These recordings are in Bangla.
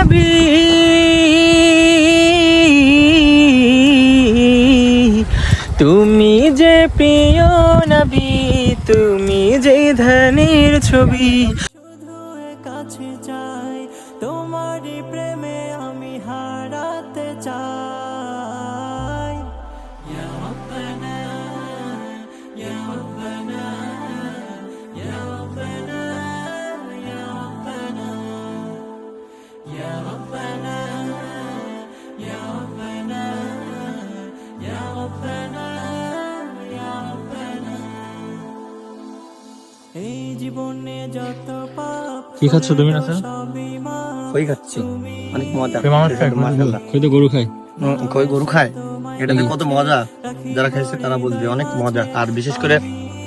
নবী তুমি যে প্রিয় নবী, তুমি যে ধনের ছবি। শুধু কাছে চাই তোমারই প্রেমে আমি হারাতে চাই। ইয়া রাব্বানা ইয়া রাব্বানা ইয়া রাব্বানা ইয়া রাব্বানা ইয়া রাব্বানা ইয়া রাব্বানা ইয়া রাব্বানা ইয়া রাব্বানা। এই জীবনে যত পাপ কি খাচ্ছ তুমি না? খই খাচ্ছি, অনেক মজা। খই তো গরু খায়। খই গরু খায়, এটাতে কত মজা, যারা খাইছে তারা বলবে অনেক মজা। আর বিশেষ করে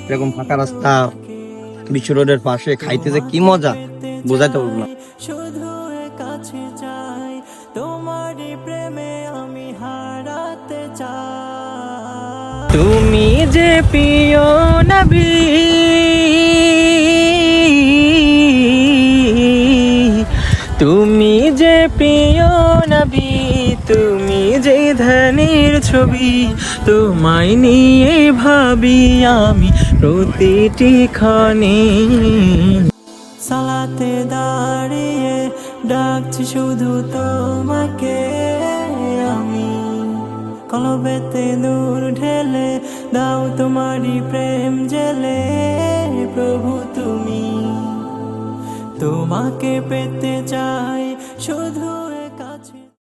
এরকম ফাঁকা রাস্তা বিশ্ব রোডের পাশে খাইতে যে কি মজা বোঝাইতে পারবো না। শুধু কাছে চাই তোমারই প্রেমে আমি হারাতে চাই। তুমি যে প্রিয় নবী তুমি যে প্রিয় নবী, তুমি যে ধনের ছবি। তোমায় নিয়ে ভাবি আমি প্রতিটি ক্ষণে। সালাতে দাঁড়িয়ে ডাকছি শুধু তোমাকে আমি, কলবেতে নূর ঢেলে দাও তোমারই প্রেম জেলে। প্রভু তুমি, তোমাকে পেতে চাই শুধু।